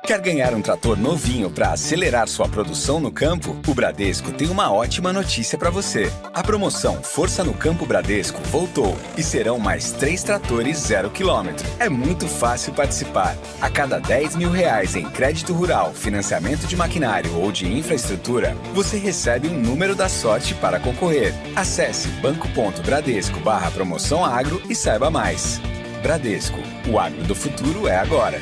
Quer ganhar um trator novinho para acelerar sua produção no campo? O Bradesco tem uma ótima notícia para você. A promoção Força no Campo Bradesco voltou e serão mais 3 tratores 0 km. É muito fácil participar. A cada R$ 10.000 em crédito rural, financiamento de maquinário ou de infraestrutura, você recebe um número da sorte para concorrer. Acesse banco.bradesco/promoção agro e saiba mais. Bradesco, o agro do futuro é agora.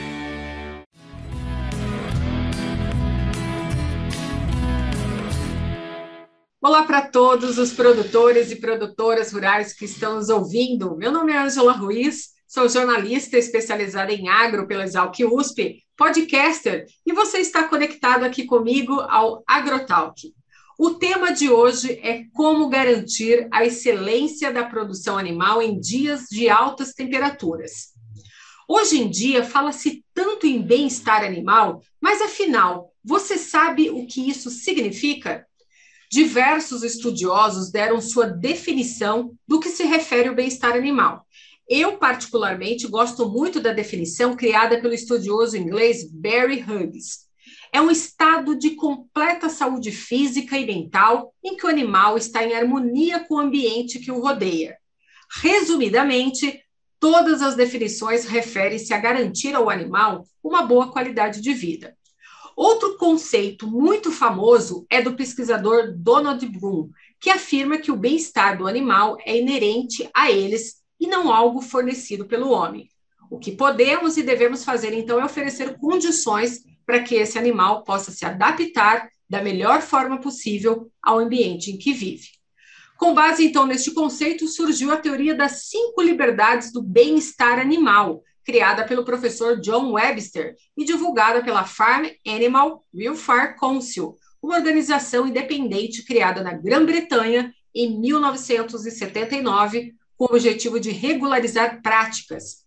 Olá para todos os produtores e produtoras rurais que estão nos ouvindo. Meu nome é Ângela Ruiz, sou jornalista especializada em agro pela Exalc USP, podcaster, e você está conectado aqui comigo ao AgroTalk. O tema de hoje é como garantir a excelência da produção animal em dias de altas temperaturas. Hoje em dia fala-se tanto em bem-estar animal, mas afinal, você sabe o que isso significa? Diversos estudiosos deram sua definição do que se refere ao bem-estar animal. Eu, particularmente, gosto muito da definição criada pelo estudioso inglês Barry Hughes. É um estado de completa saúde física e mental em que o animal está em harmonia com o ambiente que o rodeia. Resumidamente, todas as definições referem-se a garantir ao animal uma boa qualidade de vida. Outro conceito muito famoso é do pesquisador Donald Bloom, que afirma que o bem-estar do animal é inerente a eles e não algo fornecido pelo homem. O que podemos e devemos fazer, então, é oferecer condições para que esse animal possa se adaptar da melhor forma possível ao ambiente em que vive. Com base, então, neste conceito, surgiu a teoria das 5 liberdades do bem-estar animal, criada pelo professor John Webster e divulgada pela Farm Animal Welfare Council, uma organização independente criada na Grã-Bretanha em 1979, com o objetivo de regularizar práticas.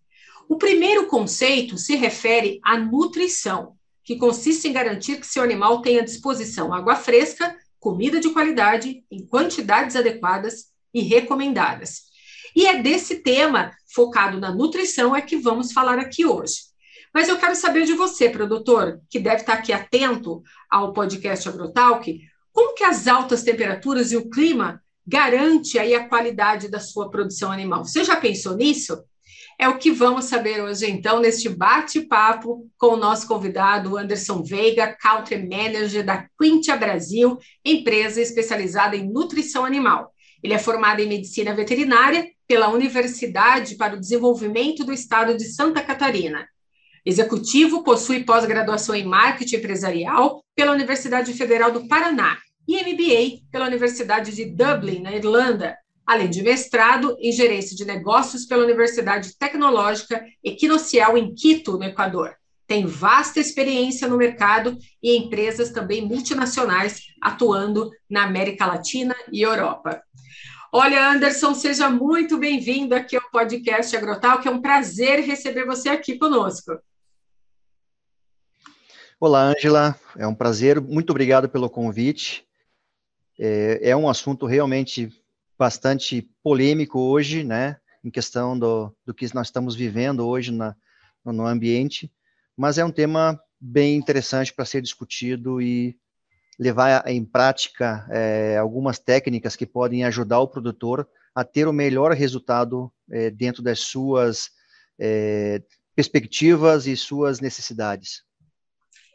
O primeiro conceito se refere à nutrição, que consiste em garantir que seu animal tenha à disposição água fresca, comida de qualidade, em quantidades adequadas e recomendadas. E é desse tema, focado na nutrição, é que vamos falar aqui hoje. Mas eu quero saber de você, produtor, que deve estar aqui atento ao podcast AgroTalk, como que as altas temperaturas e o clima garante aí a qualidade da sua produção animal? Você já pensou nisso? É o que vamos saber hoje, então, neste bate-papo com o nosso convidado, Anderson Veiga, Country Manager da Quintia Brasil, empresa especializada em nutrição animal. Ele é formado em medicina veterinária pela Universidade para o Desenvolvimento do Estado de Santa Catarina. Executivo, possui pós-graduação em marketing empresarial pela Universidade Federal do Paraná e MBA pela Universidade de Dublin, na Irlanda, além de mestrado em gerência de negócios pela Universidade Tecnológica Equinocial em Quito, no Equador. Tem vasta experiência no mercado e em empresas também multinacionais atuando na América Latina e Europa. Olha, Anderson, seja muito bem-vindo aqui ao podcast AgroTalk, é um prazer receber você aqui conosco. Olá, Ângela, é um prazer, muito obrigado pelo convite. É um assunto realmente bastante polêmico hoje, né, em questão do que nós estamos vivendo hoje no ambiente, mas é um tema bem interessante para ser discutido e levar em prática algumas técnicas que podem ajudar o produtor a ter o melhor resultado dentro das suas perspectivas e suas necessidades.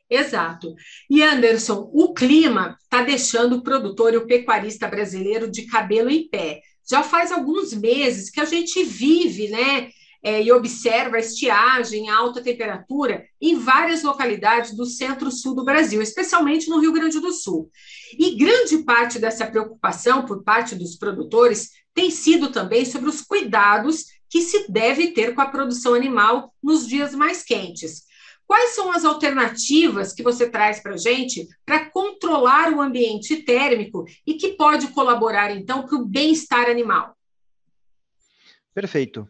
Exato. E, Anderson, o clima está deixando o produtor e o pecuarista brasileiro de cabelo em pé. Já faz alguns meses que a gente vive, né, e observa a estiagem, a alta temperatura em várias localidades do centro-sul do Brasil, especialmente no Rio Grande do Sul. E grande parte dessa preocupação por parte dos produtores tem sido também sobre os cuidados que se deve ter com a produção animal nos dias mais quentes. Quais são as alternativas que você traz para a gente para controlar o ambiente térmico e que pode colaborar, então, para o bem-estar animal? Perfeito.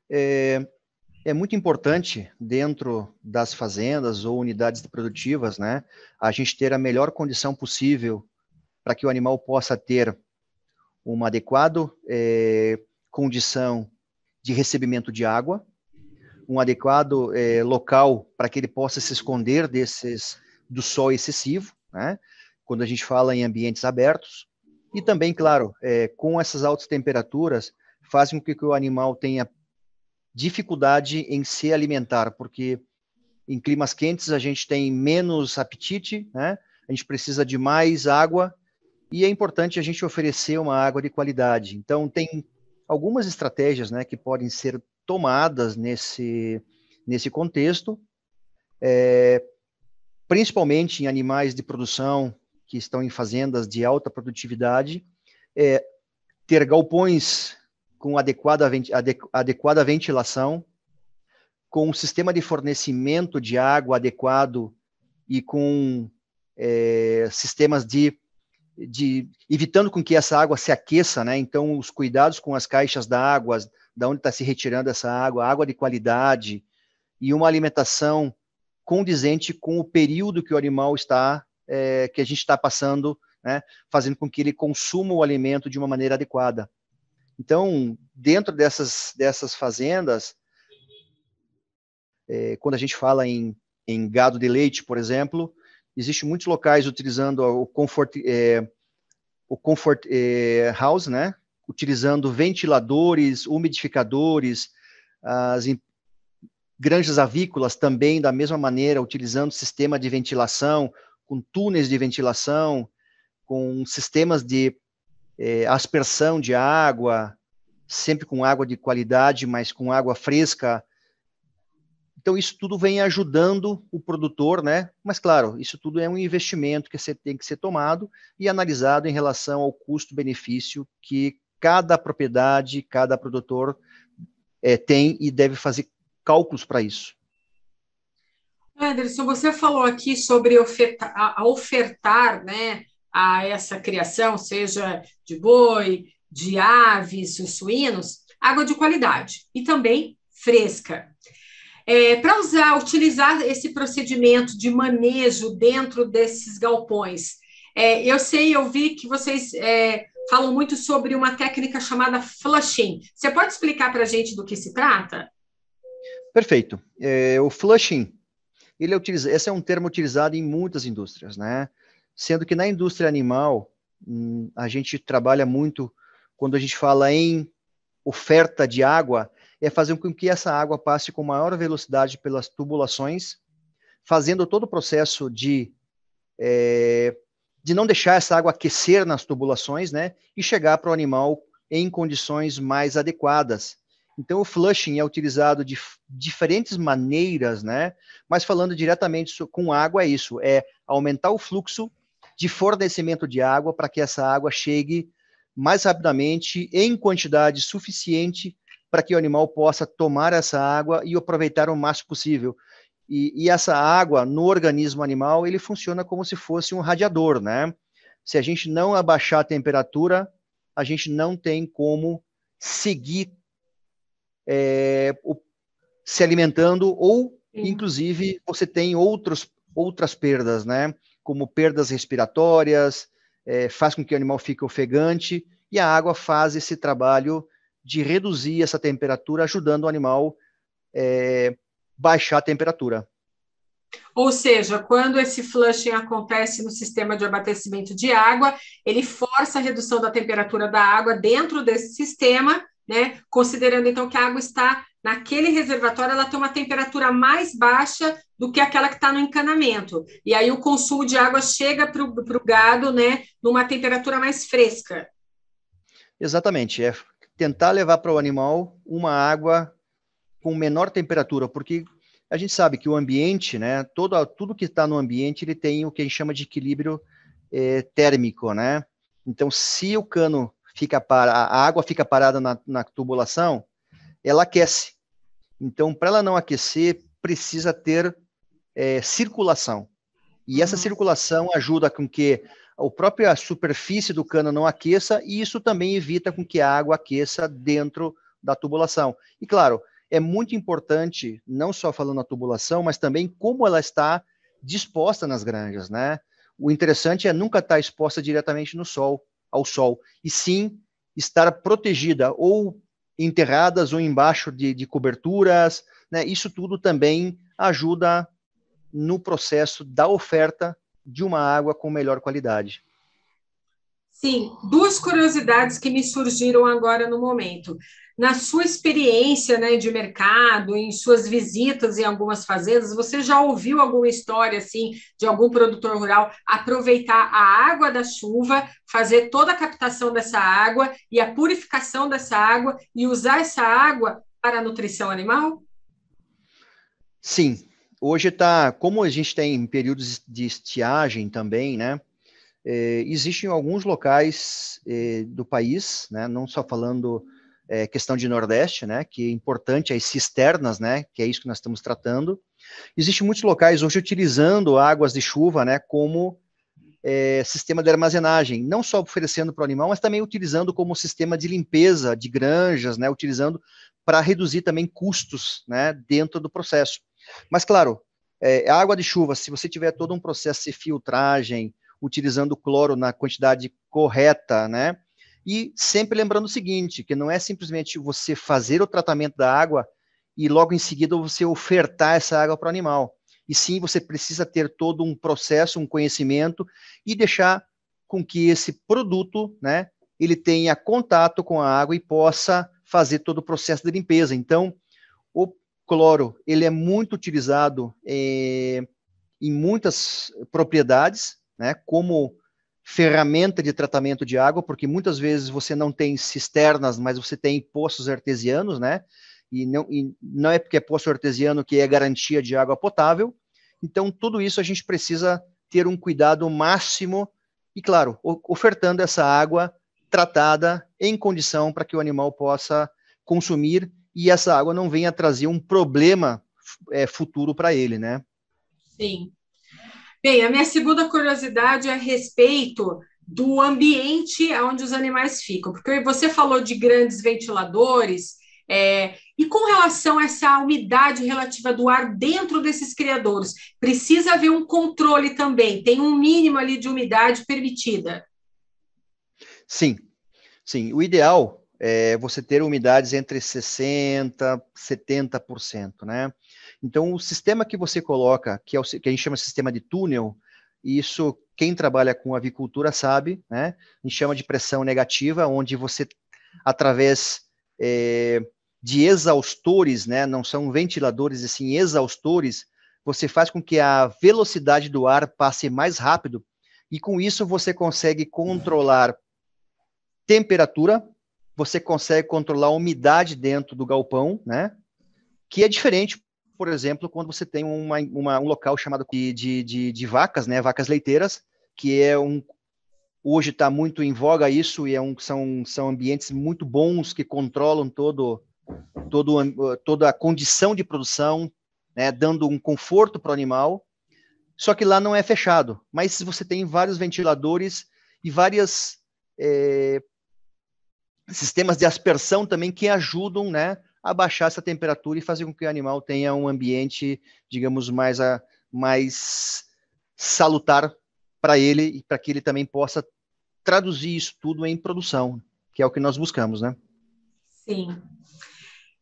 É muito importante, dentro das fazendas ou unidades produtivas, né, a gente ter a melhor condição possível para que o animal possa ter uma adequada condição de recebimento de água, um adequado local para que ele possa se esconder do sol excessivo, né? Quando a gente fala em ambientes abertos. E também, claro, com essas altas temperaturas, fazem com que o animal tenha dificuldade em se alimentar, porque em climas quentes a gente tem menos apetite, né? A gente precisa de mais água, e é importante a gente oferecer uma água de qualidade. Então, tem algumas estratégias, né, que podem ser tomadas nesse contexto, principalmente em animais de produção que estão em fazendas de alta produtividade, ter galpões com adequada ventilação, com um sistema de fornecimento de água adequado e com sistemas de evitando com que essa água se aqueça, né? Então, os cuidados com as caixas da água, da onde está se retirando essa água de qualidade e uma alimentação condizente com o período que o animal está, que a gente está passando, né? Fazendo com que ele consuma o alimento de uma maneira adequada. Então, dentro dessas fazendas, quando a gente fala em gado de leite, por exemplo, existem muitos locais utilizando o comfort house, né? Utilizando ventiladores, umidificadores, as granjas avícolas também, da mesma maneira, utilizando sistema de ventilação, com túneis de ventilação, com sistemas de aspersão de água, sempre com água de qualidade, mas com água fresca. Então, isso tudo vem ajudando o produtor, né? Mas, claro, isso tudo é um investimento que tem que ser tomado e analisado em relação ao custo-benefício que cada propriedade, cada produtor tem e deve fazer cálculos para isso. Anderson, você falou aqui sobre ofertar, né, a essa criação, seja de boi, de aves, os suínos, água de qualidade e também fresca. Para utilizar esse procedimento de manejo dentro desses galpões, eu vi que vocês falam muito sobre uma técnica chamada flushing. Você pode explicar para a gente do que se trata? Perfeito. O flushing, esse é um termo utilizado em muitas indústrias, né? Sendo que na indústria animal, a gente trabalha muito, quando a gente fala em oferta de água, é fazer com que essa água passe com maior velocidade pelas tubulações, fazendo todo o processo de não deixar essa água aquecer nas tubulações, né, e chegar para o animal em condições mais adequadas. Então, o flushing é utilizado de diferentes maneiras, né, mas falando diretamente com água, é isso, é aumentar o fluxo de fornecimento de água para que essa água chegue mais rapidamente, em quantidade suficiente, para que o animal possa tomar essa água e aproveitar o máximo possível. E essa água, no organismo animal, ele funciona como se fosse um radiador, né? Se a gente não abaixar a temperatura, a gente não tem como seguir se alimentando, ou, inclusive, você tem outras perdas, né? Como perdas respiratórias, faz com que o animal fique ofegante, e a água faz esse trabalho de reduzir essa temperatura, ajudando o animal baixar a temperatura. Ou seja, quando esse flushing acontece no sistema de abastecimento de água, ele força a redução da temperatura da água dentro desse sistema, né? Considerando então que a água está naquele reservatório, ela tem uma temperatura mais baixa do que aquela que está no encanamento. E aí o consumo de água chega para o gado, né, numa temperatura mais fresca. Exatamente, é tentar levar para o animal uma água com menor temperatura, porque a gente sabe que o ambiente, né, tudo que está no ambiente, ele tem o que a gente chama de equilíbrio térmico, né? Então, se o cano a água fica parada na tubulação, ela aquece. Então, para ela não aquecer, precisa ter circulação. E essa circulação ajuda com que a própria superfície do cano não aqueça, e isso também evita com que a água aqueça dentro da tubulação. E, claro, é muito importante, não só falando na tubulação, mas também como ela está disposta nas granjas, né? O interessante é nunca estar exposta diretamente ao sol, e sim estar protegida, ou enterradas, ou embaixo de coberturas, né, isso tudo também ajuda no processo da oferta de uma água com melhor qualidade. Sim, duas curiosidades que me surgiram agora no momento. Na sua experiência, né, de mercado, em suas visitas em algumas fazendas, você já ouviu alguma história assim de algum produtor rural aproveitar a água da chuva, fazer toda a captação dessa água e a purificação dessa água e usar essa água para a nutrição animal? Sim, hoje como a gente tem períodos de estiagem também, né? Existem alguns locais do país, né? Não só falando questão de Nordeste, né? Que é importante as cisternas, né? Que é isso que nós estamos tratando. Existem muitos locais hoje utilizando águas de chuva, né? Como sistema de armazenagem, não só oferecendo para o animal, mas também utilizando como sistema de limpeza de granjas, né? Utilizando para reduzir também custos, né? Dentro do processo. Mas, claro, a água de chuva, se você tiver todo um processo de filtragem, utilizando o cloro na quantidade correta, né? E sempre lembrando o seguinte, que não é simplesmente você fazer o tratamento da água e logo em seguida você ofertar essa água para o animal. E sim, você precisa ter todo um processo, um conhecimento e deixar com que esse produto, né, ele tenha contato com a água e possa fazer todo o processo de limpeza. Então, o cloro, ele é muito utilizado em muitas propriedades, né, como ferramenta de tratamento de água, porque muitas vezes você não tem cisternas, mas você tem poços artesianos, né, e não é porque é poço artesiano que é garantia de água potável. Então, tudo isso a gente precisa ter um cuidado máximo e, claro, ofertando essa água tratada em condição para que o animal possa consumir e essa água não venha trazer um problema futuro para ele, né? Sim. Bem, a minha segunda curiosidade é a respeito do ambiente onde os animais ficam, porque você falou de grandes ventiladores, e com relação a essa umidade relativa do ar dentro desses criadouros, precisa haver um controle também, tem um mínimo ali de umidade permitida. Sim, sim. O ideal é você ter umidades entre 60% e 70%, né? Então, o sistema que você coloca, que a gente chama de sistema de túnel, isso quem trabalha com avicultura sabe, né? A gente chama de pressão negativa, onde você, através de exaustores, né? Não são ventiladores, assim, exaustores, você faz com que a velocidade do ar passe mais rápido e com isso você consegue controlar temperatura, você consegue controlar a umidade dentro do galpão, né? Que é diferente, por exemplo, quando você tem um local chamado de vacas, né? Vacas leiteiras, que hoje está muito em voga isso, e são ambientes muito bons que controlam toda a condição de produção, né? Dando um conforto para o animal. Só que lá não é fechado, mas você tem vários ventiladores e várias sistemas de aspersão também que ajudam, né, a baixar essa temperatura e fazer com que o animal tenha um ambiente, digamos, mais salutar para ele e para que ele também possa traduzir isso tudo em produção, que é o que nós buscamos, né? Sim.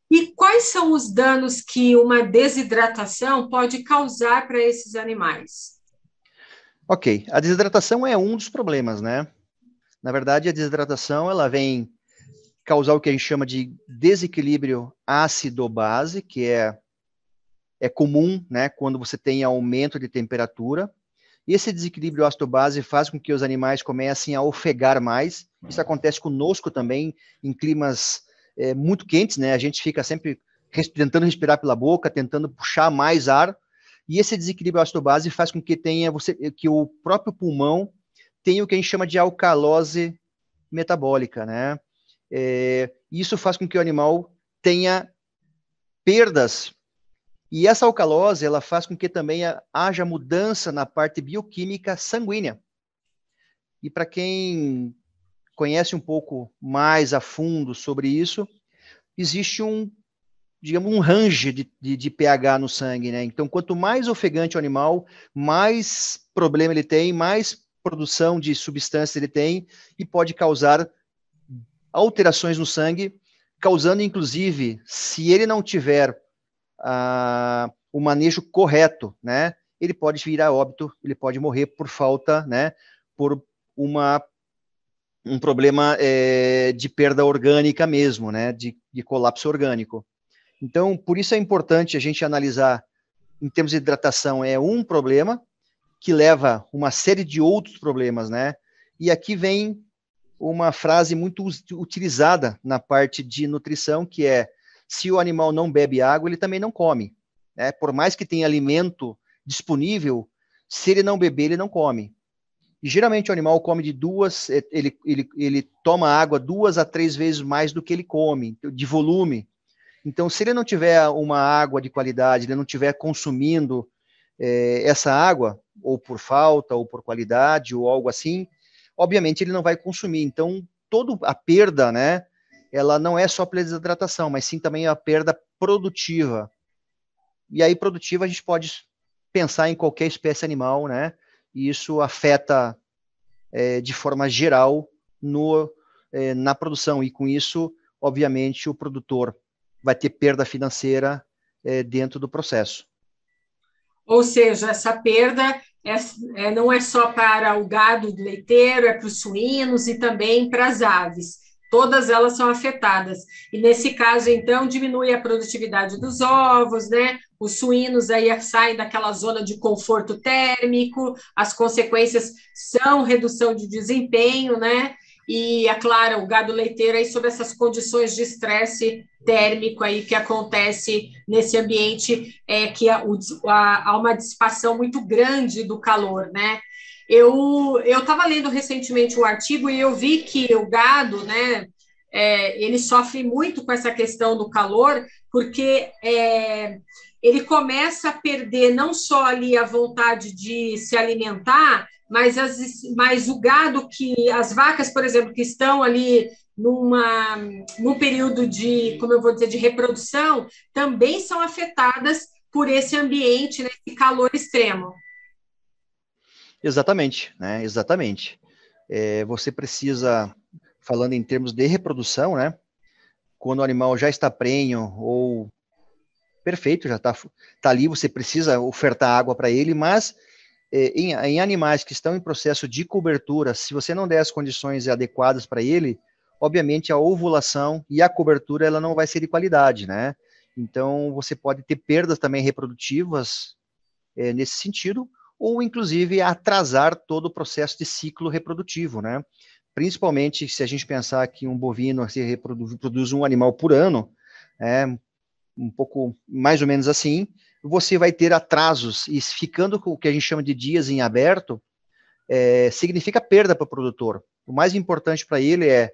E quais são os danos que uma desidratação pode causar para esses animais? Ok, a desidratação é um dos problemas, né? Na verdade, a desidratação, ela vem causar o que a gente chama de desequilíbrio ácido-base, que é comum, né, quando você tem aumento de temperatura. E esse desequilíbrio ácido-base faz com que os animais comecem a ofegar mais. Isso acontece conosco também em climas muito quentes, né? A gente fica sempre tentando respirar pela boca, tentando puxar mais ar. E esse desequilíbrio ácido-base faz com que que o próprio pulmão tenha o que a gente chama de alcalose metabólica, né? Isso faz com que o animal tenha perdas. E essa alcalose, ela faz com que também haja mudança na parte bioquímica sanguínea. E para quem conhece um pouco mais a fundo sobre isso, existe digamos, um range de pH no sangue, né? Então, quanto mais ofegante o animal, mais problema ele tem, mais produção de substância ele tem e pode causar alterações no sangue, causando, inclusive, se ele não tiver o manejo correto, né, ele pode vir a óbito, ele pode morrer por falta, né, por um problema de perda orgânica mesmo, né, de colapso orgânico. Então, por isso é importante a gente analisar, em termos de hidratação, é um problema que leva uma série de outros problemas, né? E aqui vem uma frase muito utilizada na parte de nutrição, que é: se o animal não bebe água, ele também não come, né? Por mais que tenha alimento disponível, se ele não beber, ele não come. E geralmente o animal come ele toma água 2 a 3 vezes mais do que ele come, de volume. Então, se ele não tiver uma água de qualidade, ele não estiver consumindo essa água, ou por falta, ou por qualidade, ou algo assim, obviamente ele não vai consumir. Então, toda a perda, né, ela não é só pela desidratação, mas sim também a perda produtiva. E aí, produtiva, a gente pode pensar em qualquer espécie animal, né, e isso afeta de forma geral na produção, e com isso, obviamente, o produtor vai ter perda financeira dentro do processo. Ou seja, essa perda não é só para o gado leiteiro, é para os suínos e também para as aves. Todas elas são afetadas. E nesse caso, então, diminui a produtividade dos ovos, né? Os suínos aí saem daquela zona de conforto térmico, as consequências são redução de desempenho, né? E, é claro, o gado leiteiro aí sob essas condições de estresse térmico aí que acontece nesse ambiente que há uma dissipação muito grande do calor, né? Eu estava lendo recentemente um artigo e eu vi que o gado, né, ele sofre muito com essa questão do calor, porque ele começa a perder não só ali a vontade de se alimentar, mas o gado as vacas, por exemplo, que estão ali num período de, como eu vou dizer, de reprodução, também são afetadas por esse ambiente, né, de calor extremo. Exatamente, né? Exatamente. Você precisa, falando em termos de reprodução, né? Quando o animal já está prenho ou perfeito, já está ali, você precisa ofertar água para ele, mas em animais que estão em processo de cobertura, se você não der as condições adequadas para ele, obviamente a ovulação e a cobertura ela não vai ser de qualidade, né? Então você pode ter perdas também reprodutivas nesse sentido, ou inclusive atrasar todo o processo de ciclo reprodutivo, né? Principalmente se a gente pensar que um bovino produz um animal por ano, um pouco mais ou menos assim, você vai ter atrasos, e ficando com o que a gente chama de dias em aberto, significa perda para o produtor. O mais importante para ele é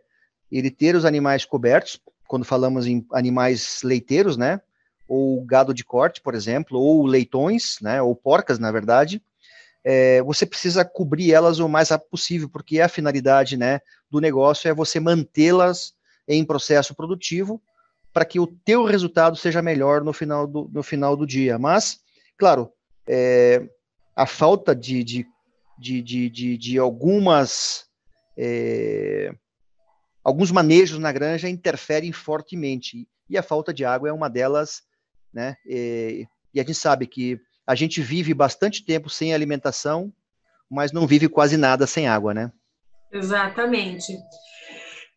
ele ter os animais cobertos, quando falamos em animais leiteiros, né, ou gado de corte, por exemplo, ou leitões, né, ou porcas, na verdade, você precisa cobrir elas o mais rápido possível, porque a finalidade, né, do negócio é você mantê-las em processo produtivo, para que o teu resultado seja melhor no final do dia. Mas, claro, a falta de alguns manejos na granja interferem fortemente, e a falta de água é uma delas, né? E a gente sabe que a gente vive bastante tempo sem alimentação, mas não vive quase nada sem água, né? Exatamente.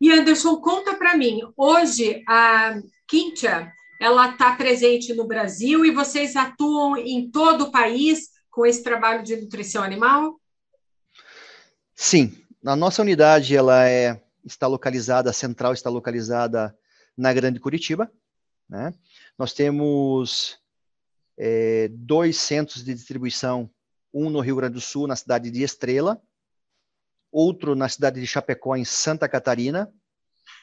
E Anderson, conta para mim, hoje a Quintia, ela está presente no Brasil e vocês atuam em todo o país com esse trabalho de nutrição animal? Sim, a nossa unidade está localizada, a central está localizada na Grande Curitiba, né? Nós temos 2 centros de distribuição, um no Rio Grande do Sul, na cidade de Estrela, outro na cidade de Chapecó, em Santa Catarina,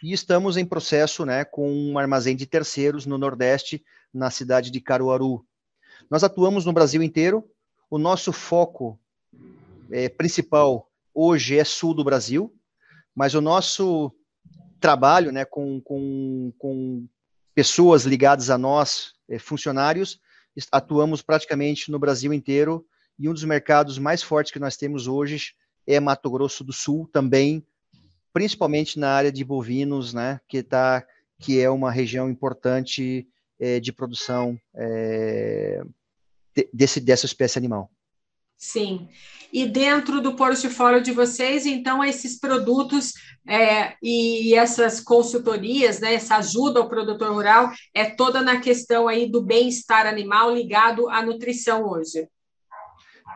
e estamos em processo, né, com um armazém de terceiros no Nordeste, na cidade de Caruaru. Nós atuamos no Brasil inteiro. O nosso foco principal hoje é sul do Brasil, mas o nosso trabalho, né, com pessoas ligadas a nós, funcionários, atuamos praticamente no Brasil inteiro, e um dos mercados mais fortes que nós temos hoje é Mato Grosso do Sul também, principalmente na área de bovinos, né, que é uma região importante de produção dessa espécie animal. Sim. E dentro do portfólio de vocês, então, esses produtos e essas consultorias, né, essa ajuda ao produtor rural, é toda na questão aí do bem-estar animal ligado à nutrição hoje.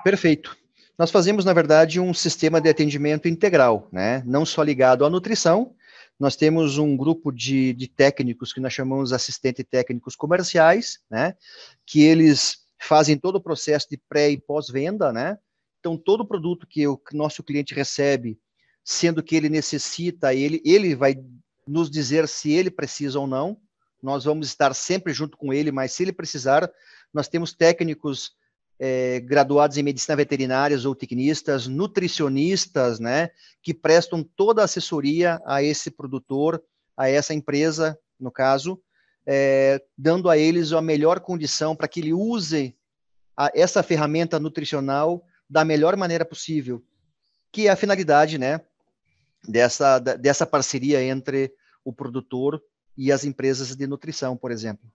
Perfeito. Nós fazemos, na verdade, um sistema de atendimento integral, né? Não só ligado à nutrição. Nós temos um grupo de técnicos que nós chamamos assistentes técnicos comerciais, né? Que eles fazem todo o processo de pré e pós-venda, né? Então, todo produto que o nosso cliente recebe, sendo que ele necessita, ele vai nos dizer se ele precisa ou não. Nós vamos estar sempre junto com ele, mas se ele precisar, nós temos técnicos graduados em medicina veterinária ou tecnistas, nutricionistas, né, que prestam toda a assessoria a esse produtor, a essa empresa, no caso, dando a eles a melhor condição para que ele use essa ferramenta nutricional da melhor maneira possível, que é a finalidade, né, dessa parceria entre o produtor e as empresas de nutrição, por exemplo.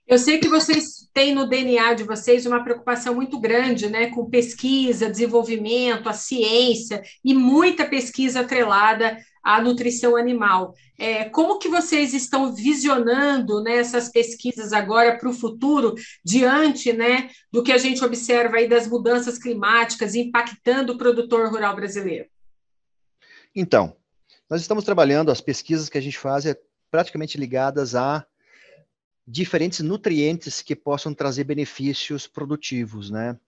Eu sei que vocês têm no DNA de vocês uma preocupação muito grande, né, com pesquisa, desenvolvimento, a ciência e muita pesquisa atrelada à nutrição animal. Como que vocês estão visionando, né, essas pesquisas agora para o futuro, diante, né, do que a gente observa aí das mudanças climáticas impactando o produtor rural brasileiro? Então, nós estamos trabalhando, as pesquisas que a gente faz praticamente ligadas a diferentes nutrientes que possam trazer benefícios produtivos, né?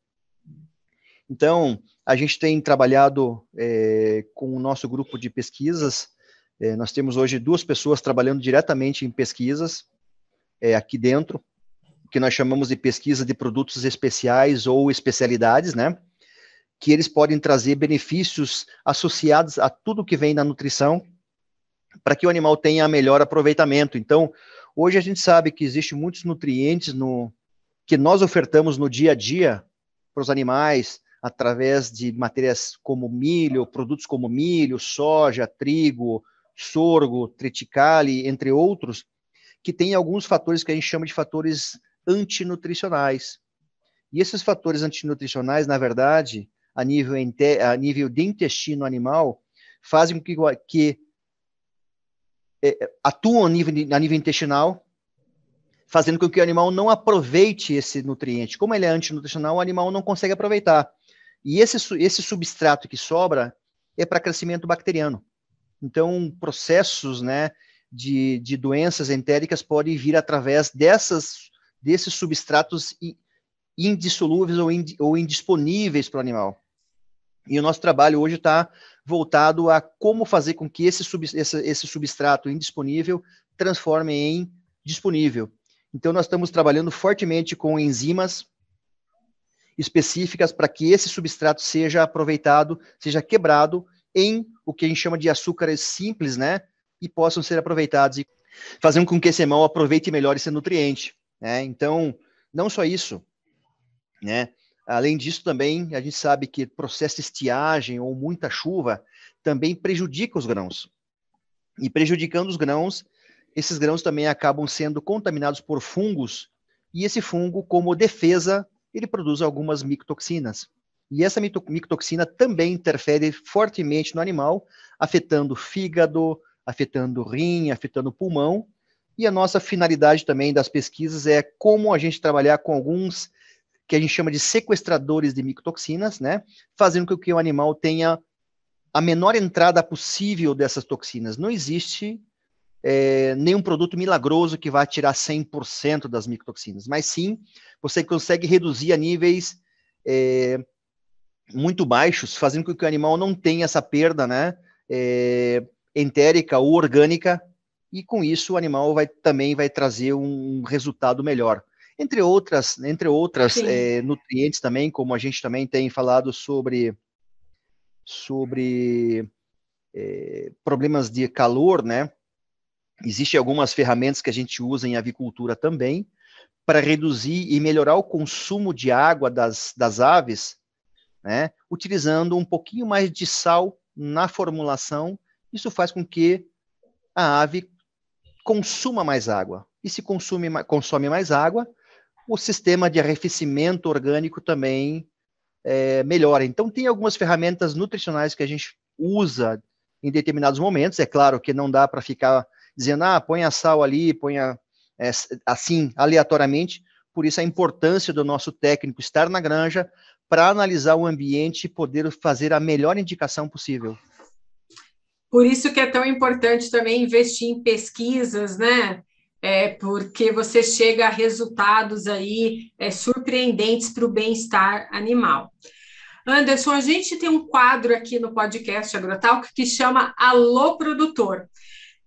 Então, a gente tem trabalhado com o nosso grupo de pesquisas, nós temos hoje 2 pessoas trabalhando diretamente em pesquisas aqui dentro, que nós chamamos de pesquisa de produtos especiais ou especialidades, né? Que eles podem trazer benefícios associados a tudo que vem da nutrição, para que o animal tenha melhor aproveitamento. Então, hoje a gente sabe que existem muitos nutrientes que nós ofertamos no dia a dia para os animais, através de matérias como milho, produtos como milho, soja, trigo, sorgo, triticale, entre outros, que tem alguns fatores que a gente chama de fatores antinutricionais. E esses fatores antinutricionais, na verdade, a nível de intestino animal, fazem com que atuam a nível intestinal, fazendo com que o animal não aproveite esse nutriente. Como ele é antinutricional, o animal não consegue aproveitar. E esse substrato que sobra é para crescimento bacteriano. Então, processos, né, de doenças entéricas podem vir através desses substratos indissolúveis ou indisponíveis para o animal. E o nosso trabalho hoje está voltado a como fazer com que esse substrato indisponível transforme em disponível. Então, nós estamos trabalhando fortemente com enzimas específicas para que esse substrato seja aproveitado, seja quebrado em o que a gente chama de açúcares simples, né? E possam ser aproveitados e fazendo com que esse animal aproveite melhor esse nutriente, né? Então, não só isso, né? Além disso, também, a gente sabe que processo de estiagem ou muita chuva também prejudica os grãos. E prejudicando os grãos, esses grãos também acabam sendo contaminados por fungos, e esse fungo, como defesa, ele produz algumas micotoxinas. E essa micotoxina também interfere fortemente no animal, afetando o fígado, afetando o rim, afetando o pulmão. E a nossa finalidade também das pesquisas é como a gente trabalhar com alguns que a gente chama de sequestradores de micotoxinas, né? Fazendo com que o animal tenha a menor entrada possível dessas toxinas. Não existe nenhum produto milagroso que vai tirar 100% das micotoxinas, mas sim, você consegue reduzir a níveis muito baixos, fazendo com que o animal não tenha essa perda, né, entérica ou orgânica, e com isso o animal também vai trazer um resultado melhor. Entre outras nutrientes também, como a gente também tem falado sobre problemas de calor, né? Existem algumas ferramentas que a gente usa em avicultura também para reduzir e melhorar o consumo de água das aves, né? Utilizando um pouquinho mais de sal na formulação. Isso faz com que a ave consuma mais água. e se consome mais água, o sistema de arrefecimento orgânico também melhora. Então, tem algumas ferramentas nutricionais que a gente usa em determinados momentos. É claro que não dá para ficar dizendo, põe a sal ali, assim, aleatoriamente. Por isso, a importância do nosso técnico estar na granja para analisar o ambiente e poder fazer a melhor indicação possível. Por isso que é tão importante também investir em pesquisas, né? Porque você chega a resultados aí surpreendentes para o bem-estar animal. Anderson, a gente tem um quadro aqui no podcast Agrotalk que chama Alô Produtor.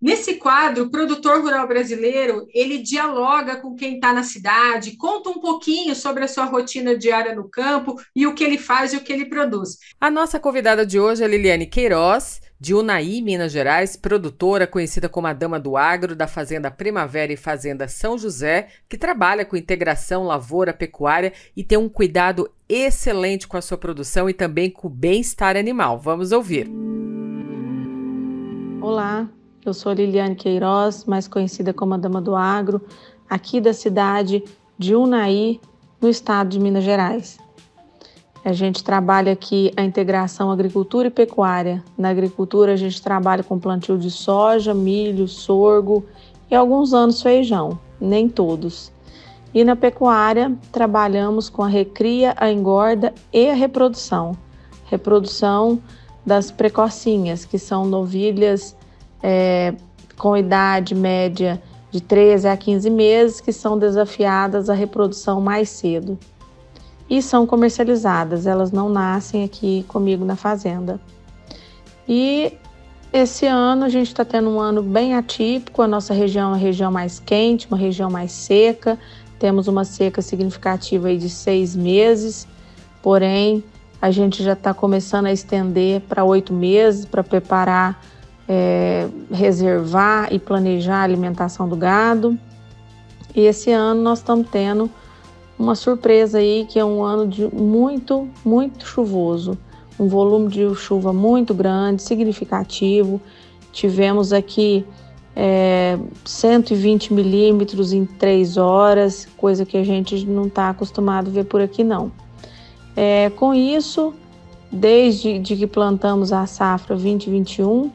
Nesse quadro, o produtor rural brasileiro, ele dialoga com quem está na cidade, conta um pouquinho sobre a sua rotina diária no campo e o que ele faz e o que ele produz. A nossa convidada de hoje é Liliane Queiroz, de Unaí, Minas Gerais, produtora conhecida como a Dama do Agro, da Fazenda Primavera e Fazenda São José, que trabalha com integração lavoura-pecuária e tem um cuidado excelente com a sua produção e também com o bem-estar animal. Vamos ouvir. Olá, eu sou Liliane Queiroz, mais conhecida como a Dama do Agro, aqui da cidade de Unaí, no estado de Minas Gerais. A gente trabalha aqui a integração agricultura e pecuária. Na agricultura a gente trabalha com plantio de soja, milho, sorgo e alguns anos feijão, nem todos. E na pecuária trabalhamos com a recria, a engorda e a reprodução. Reprodução das precocinhas, que são novilhas com idade média de 13 a 15 meses, que são desafiadas à reprodução mais cedo. E são comercializadas, elas não nascem aqui comigo na fazenda. E esse ano a gente está tendo um ano bem atípico, a nossa região é uma região mais quente, uma região mais seca, temos uma seca significativa aí de 6 meses, porém a gente já está começando a estender para 8 meses para preparar, reservar e planejar a alimentação do gado. E esse ano nós estamos tendo uma surpresa aí, que é um ano de muito, muito chuvoso. Um volume de chuva muito grande, significativo. Tivemos aqui 120 milímetros em 3 horas, coisa que a gente não está acostumado a ver por aqui não. Com isso, desde que plantamos a safra 2021,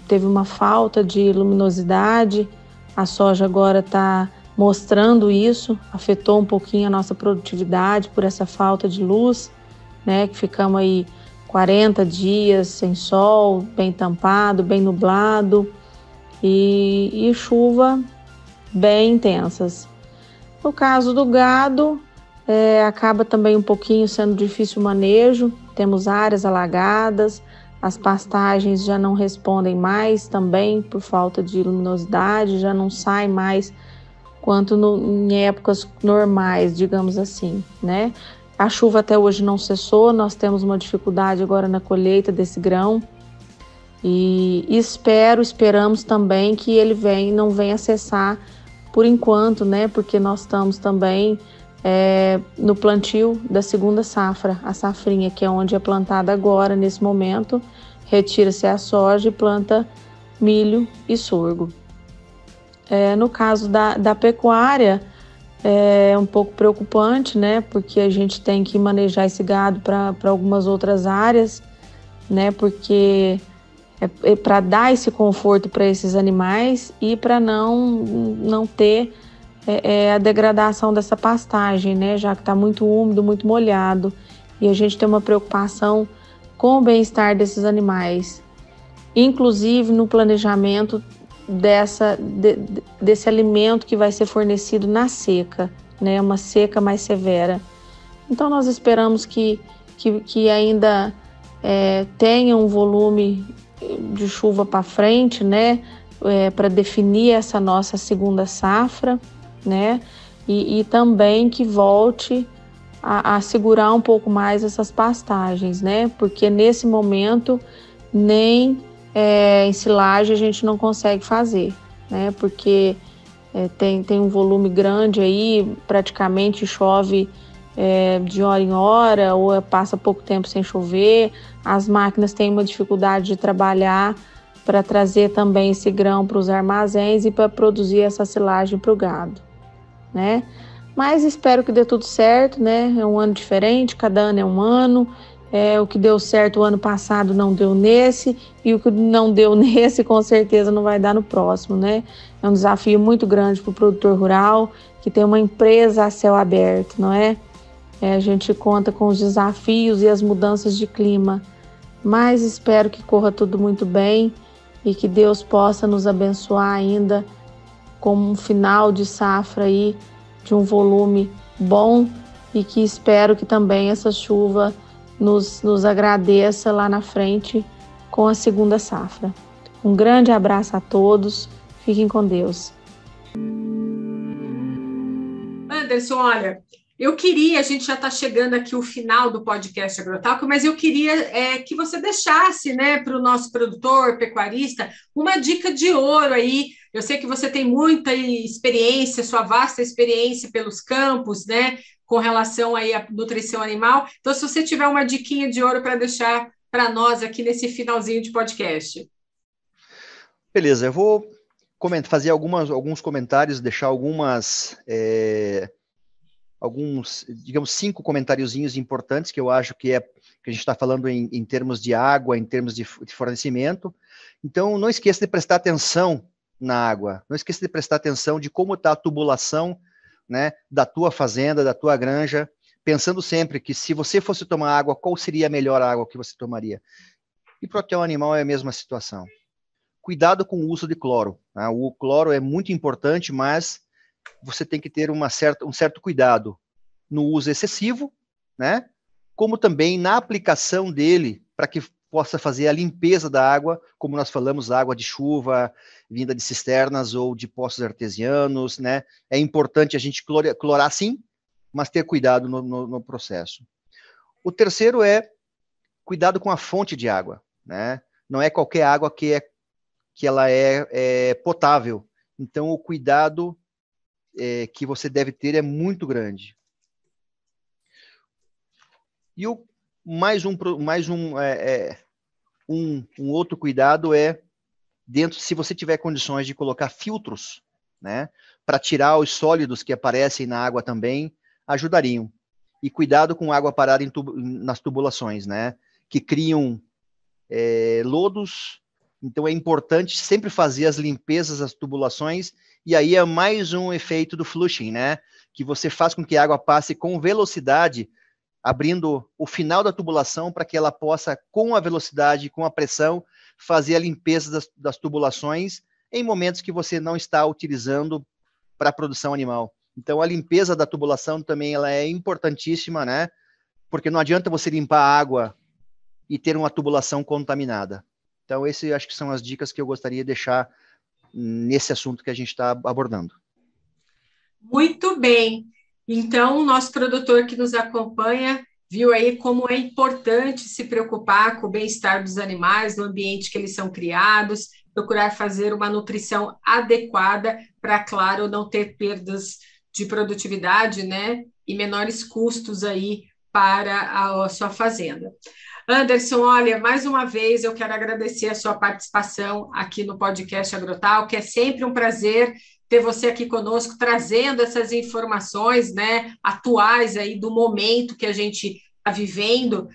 teve uma falta de luminosidade, a soja agora está mostrando isso, afetou um pouquinho a nossa produtividade por essa falta de luz, que ficamos aí 40 dias sem sol, bem tampado, bem nublado e chuva bem intensas. No caso do gado, acaba também um pouquinho sendo difícil o manejo, temos áreas alagadas, as pastagens já não respondem mais também por falta de luminosidade, já não sai mais quanto em épocas normais, digamos assim, A chuva até hoje não cessou, nós temos uma dificuldade agora na colheita desse grão e esperamos também que ele não venha cessar por enquanto, porque nós estamos também no plantio da segunda safra, a safrinha, que é onde é plantada agora, nesse momento, retira-se a soja e planta milho e sorgo. No caso da pecuária, é um pouco preocupante, porque a gente tem que manejar esse gado para algumas outras áreas, porque para dar esse conforto para esses animais e para não ter a degradação dessa pastagem, já que está muito úmido, muito molhado, e a gente tem uma preocupação com o bem-estar desses animais, inclusive no planejamento desse alimento que vai ser fornecido na seca, uma seca mais severa. Então nós esperamos que ainda tenha um volume de chuva para frente, para definir essa nossa segunda safra, e também que volte a segurar um pouco mais essas pastagens, porque nesse momento nem ensilagem a gente não consegue fazer, porque tem um volume grande aí, praticamente chove de hora em hora ou passa pouco tempo sem chover, as máquinas têm uma dificuldade de trabalhar para trazer também esse grão para os armazéns e para produzir essa silagem para o gado, né? Mas espero que dê tudo certo, né? É um ano diferente, cada ano é um ano. O que deu certo o ano passado não deu nesse, e o que não deu nesse com certeza não vai dar no próximo, né? É um desafio muito grande para o produtor rural, que tem uma empresa a céu aberto, não é? A gente conta com os desafios e as mudanças de clima, mas espero que corra tudo muito bem e que Deus possa nos abençoar ainda com um final de safra aí de um volume bom, e que espero que também essa chuva nos agradeça lá na frente com a segunda safra. Um grande abraço a todos, fiquem com Deus. Anderson, olha, a gente já está chegando aqui o final do podcast Agrotalk, mas eu queria que você deixasse, né, para o nosso produtor, pecuarista, uma dica de ouro aí. Eu sei que você tem muita experiência, sua vasta experiência pelos campos, né, com relação aí à nutrição animal. Então, se você tiver uma diquinha de ouro para deixar para nós aqui nesse finalzinho de podcast. Beleza, eu vou fazer alguns comentários, deixar alguns, digamos, 5 comentáriozinhos importantes que eu acho que a gente está falando em termos de água, em termos de fornecimento. Então, não esqueça de prestar atenção na água, não esqueça de prestar atenção de como está a tubulação, né, da tua fazenda, da tua granja, pensando sempre que se você fosse tomar água, qual seria a melhor água que você tomaria? E para o teu animal é a mesma situação. Cuidado com o uso de cloro, né? O cloro é muito importante, mas você tem que ter um certo cuidado no uso excessivo, né? Como também na aplicação dele, para que possa fazer a limpeza da água, como nós falamos, água de chuva, vinda de cisternas ou de poços artesianos, né? É importante a gente clorar sim, mas ter cuidado no processo. O terceiro é cuidado com a fonte de água, né? Não é qualquer água que ela é potável. Então, o cuidado que você deve ter é muito grande. E um outro cuidado é, se você tiver condições de colocar filtros, né, para tirar os sólidos que aparecem na água também, ajudariam. E cuidado com água parada nas tubulações, né, que criam lodos. Então é importante sempre fazer as limpezas das tubulações, e aí é mais um efeito do flushing, né, que você faz com que a água passe com velocidade, abrindo o final da tubulação para que ela possa, com a velocidade, com a pressão, fazer a limpeza das tubulações em momentos que você não está utilizando para a produção animal. Então, a limpeza da tubulação também ela é importantíssima, né? Porque não adianta você limpar a água e ter uma tubulação contaminada. Então, acho que são as dicas que eu gostaria de deixar nesse assunto que a gente está abordando. Muito bem. Então, o nosso produtor que nos acompanha viu aí como é importante se preocupar com o bem-estar dos animais, no ambiente que eles são criados, procurar fazer uma nutrição adequada para, claro, não ter perdas de produtividade, né, e menores custos aí para a sua fazenda. Anderson, olha, mais uma vez eu quero agradecer a sua participação aqui no podcast Agrotalk, é sempre um prazer ter você aqui conosco, trazendo essas informações, né, atuais aí do momento que a gente está vivendo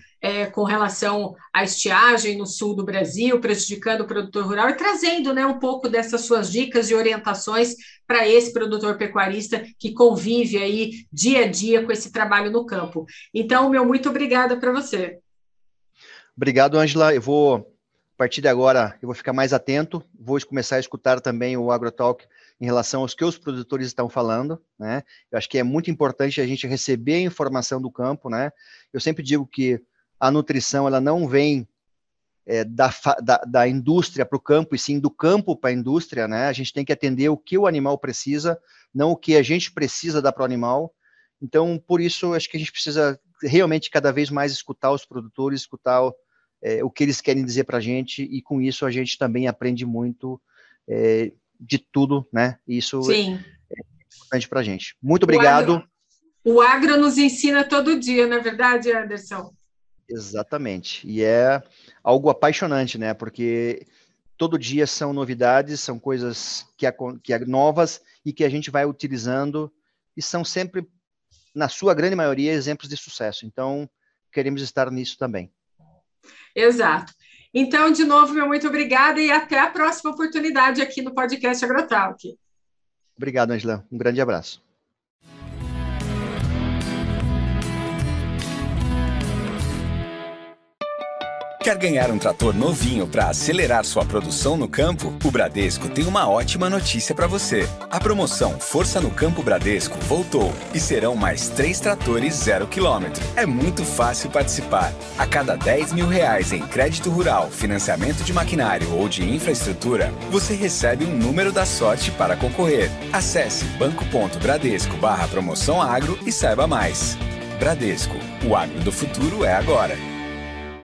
com relação à estiagem no sul do Brasil, prejudicando o produtor rural e trazendo, né, um pouco dessas suas dicas e orientações para esse produtor pecuarista que convive aí dia a dia com esse trabalho no campo. Então, muito obrigada para você. Obrigado, Ângela. A partir de agora, eu vou ficar mais atento, vou começar a escutar também o Agrotalk em relação aos que os produtores estão falando, né? Eu acho que é muito importante a gente receber a informação do campo, né? Eu sempre digo que a nutrição, ela não vem da indústria para o campo, e sim do campo para a indústria, né? A gente tem que atender o que o animal precisa, não o que a gente precisa dar para o animal. Então, por isso, acho que a gente precisa realmente cada vez mais escutar os produtores, escutar o que eles querem dizer para a gente, e com isso a gente também aprende muito de tudo, né? Isso Sim. É importante para a gente. Muito obrigado. O agro nos ensina todo dia, não é verdade, Anderson? Exatamente. E é algo apaixonante, né? Porque todo dia são novidades, são coisas que é novas e que a gente vai utilizando e são sempre, na sua grande maioria, exemplos de sucesso. Então, queremos estar nisso também. Exato. Então, de novo, meu muito obrigada e até a próxima oportunidade aqui no podcast Agrotalk. Obrigado, Angela. Um grande abraço. Quer ganhar um trator novinho para acelerar sua produção no campo? O Bradesco tem uma ótima notícia para você. A promoção Força no Campo Bradesco voltou e serão mais 3 tratores 0 km. É muito fácil participar. A cada R$10 mil em crédito rural, financiamento de maquinário ou de infraestrutura, você recebe um número da sorte para concorrer. Acesse banco.bradesco/promoção agro e saiba mais. Bradesco, o agro do futuro é agora.